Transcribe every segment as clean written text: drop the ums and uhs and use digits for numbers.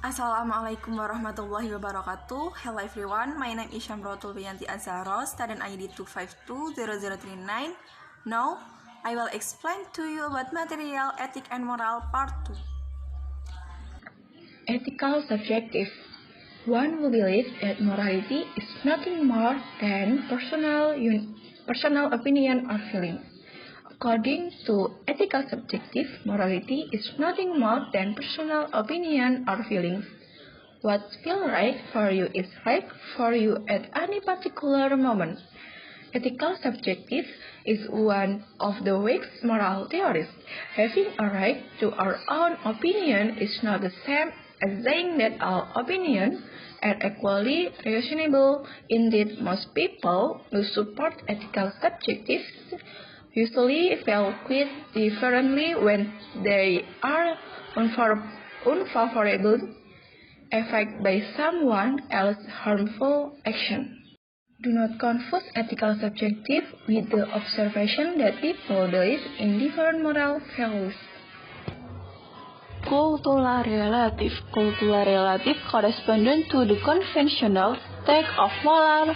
Assalamualaikum warahmatullahi wabarakatuh. Hello everyone, my name is Syamrotul Wiyanti Azzahroh, student ID 2520039. Now, I will explain to you about material, ethic and moral part 2. Ethical subjective. One who believes that morality is nothing more than personal opinion or feeling. According to ethical subjective, morality is nothing more than personal opinion or feelings. What feels right for you is right for you at any particular moment. Ethical subjective is one of the weak moral theories. Having a right to our own opinion is not the same as saying that all opinions are equally reasonable. Indeed, most people who support ethical subjectives usually feel quite differently when they are unfavorably affected by someone else's harmful action. Do not confuse ethical subjective with the observation that people believe in different moral values. Cultural relative. Cultural relative corresponds to the conventional state of moral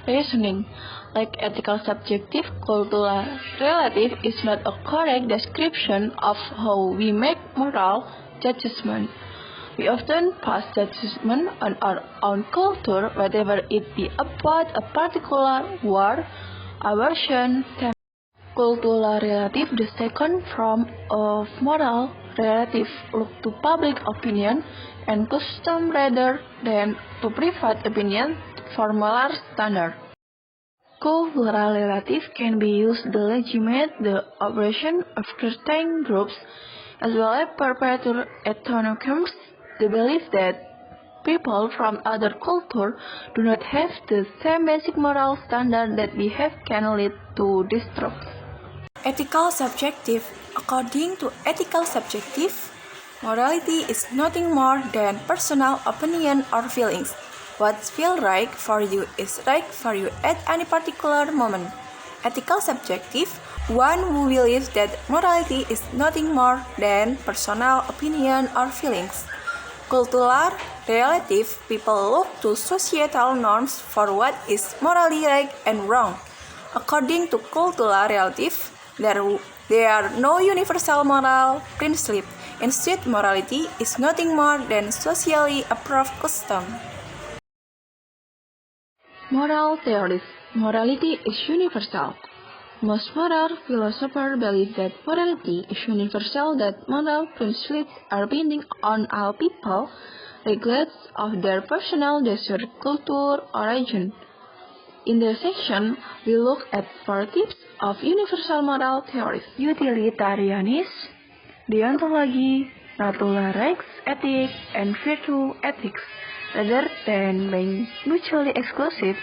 reasoning. Like ethical subjective, cultural relative is not a correct description of how we make moral judgment. We often pass judgment on our own culture, whether it be about a particular war, abortion, cultural relative, the second form of moral relative, look to public opinion and custom rather than to private opinion for moral standard. Cultural relative can be used to legitimate the oppression of certain groups as well as perpetuate ethnocoms, the belief that people from other cultures do not have the same basic moral standard that we have can lead to distrust. Ethical subjective. According to ethical subjective, morality is nothing more than personal opinion or feelings. What feels right for you is right for you at any particular moment. Ethical subjective, one who believes that morality is nothing more than personal opinion or feelings. Cultural relative, people look to societal norms for what is morally right and wrong. According to cultural relative, there are no universal moral principles. Instead, morality is nothing more than socially approved custom. Moral theories. Morality is universal. Most moral philosophers believe that morality is universal, that moral principles are binding on all people, regardless of their personal desire, culture, or origin. In this section, we look at 4 types of universal moral theories: utilitarianism, deontology, natural rights ethics, and virtue ethics, rather than being mutually exclusive.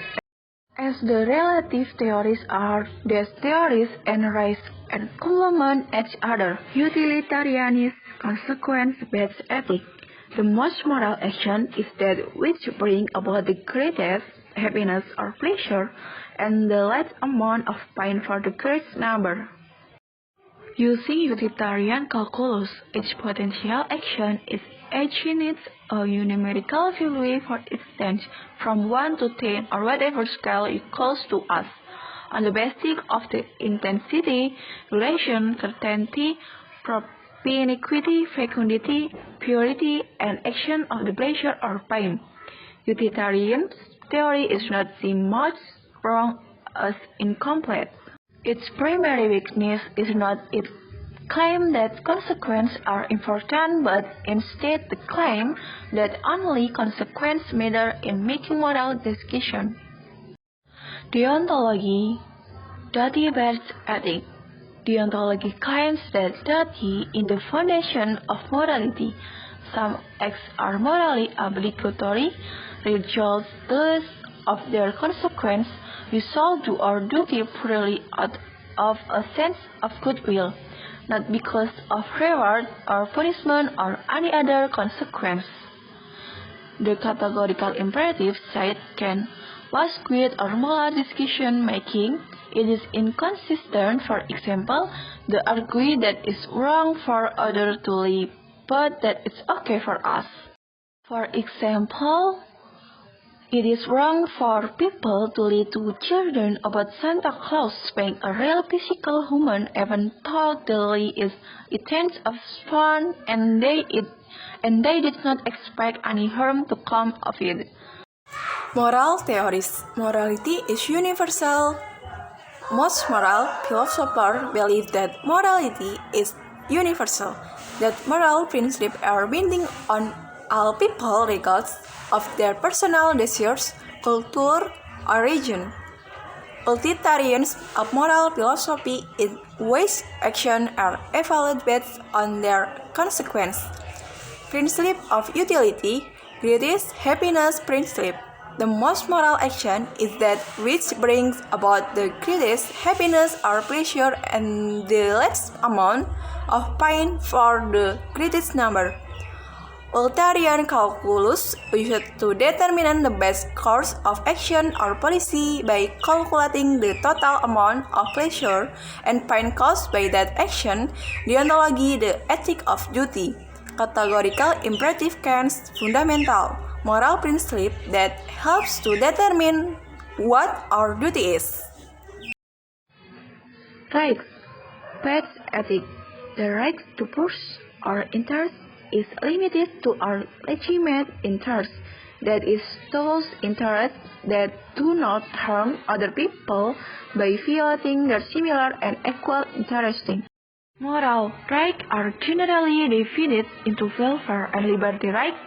As the relative theories are, these theories enrich and complement each other. Utilitarianism, consequence-based ethics. The most moral action is that which brings about the greatest happiness or pleasure, and the least amount of pain for the greatest number. Using utilitarian calculus, each potential action is needs a numerical value, for instance, from 1 to 10 or whatever scale it calls to us, on the basis of the intensity, duration, certainty, propinquity, fecundity, purity, and action of the pleasure or pain. Utilitarian theory is not seen much wrong as incomplete. Its primary weakness is not its claim that consequences are important, but instead the claim that only consequences matter in making moral decisions. Deontology, duty-based ethics. Deontology claims that duty is the foundation of morality. Some acts are morally obligatory, regardless of their consequence. We shall do our duty purely out of a sense of goodwill, not because of reward or punishment or any other consequence. The categorical imperative side can was with our moral decision making. It is inconsistent. For example, the argue that it's wrong for others to live but that it's okay for us. For example, it is wrong for people to lie to children about Santa Claus being a real physical human, even though the lie is intended as fun and they did not expect any harm to come of it. Moral theories. Morality is universal. Most moral philosophers believe that morality is universal, that moral principles are binding on all people regardless of their personal desires, culture, or religion. Utilitarians of moral philosophy in which actions are evaluated based on their consequence. Principle of utility, greatest happiness principle. The most moral action is that which brings about the greatest happiness or pleasure and the least amount of pain for the greatest number. Utilitarian calculus used to determine the best course of action or policy by calculating the total amount of pleasure and pain caused by that action. Deontology, the ethic of duty. Categorical imperative Kant's fundamental moral principle that helps to determine what our duty is. Rights. Pets ethic. The right to pursue our interests is limited to our legitimate interests, that is, those interests that do not harm other people by violating their similar and equal interests. Moral rights are generally divided into welfare and liberty rights.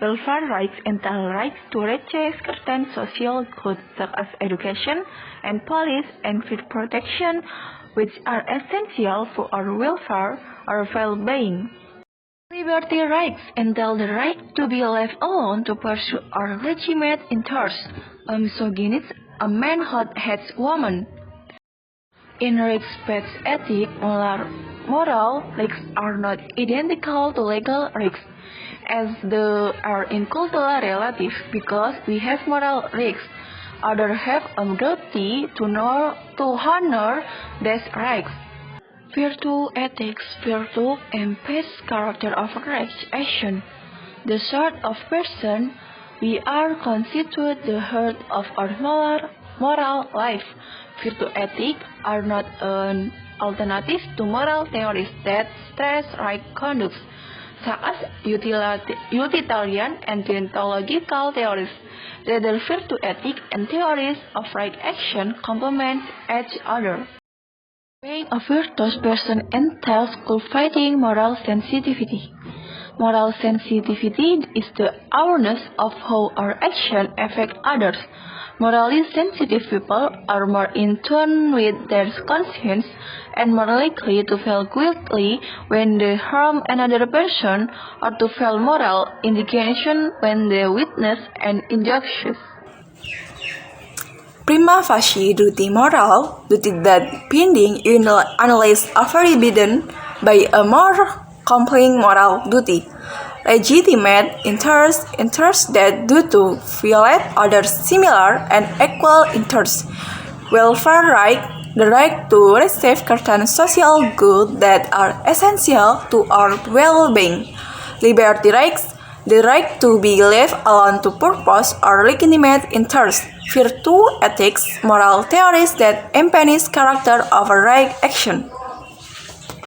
Welfare rights entail rights to receive certain social goods such as education and police and field protection, which are essential to our welfare or well-being. Liberty rights entail the right to be left alone to pursue our legitimate interests. A misogynist, a man who hates women. In respect ethic, moral risks are not identical to legal risks, as they are in cultural relative, because we have moral risks. Others have a duty to honor these rights. Virtue, ethics, virtue, and best character of action. The sort of person we are constitute the heart of our moral life. Virtue ethics are not an alternative to moral theories that stress right conduct, such as utilitarian and deontological theories. Rather, virtue ethics and theories of right action complement each other. Being a virtuous person entails cultivating moral sensitivity. Moral sensitivity is the awareness of how our actions affect others. Morally sensitive people are more in tune with their conscience and more likely to feel guilty when they harm another person or to feel moral indignation when they witness an injustice. Prima facie duty moral, duty that binding unless overridden by a more compelling moral duty. Legitimate interests that do to violate others' similar and equal interests. Welfare right, the right to receive certain social goods that are essential to our well-being. Liberty rights, the right to be left alone to purpose or legitimate interests. Virtue ethics, moral theories that embody character of a right action.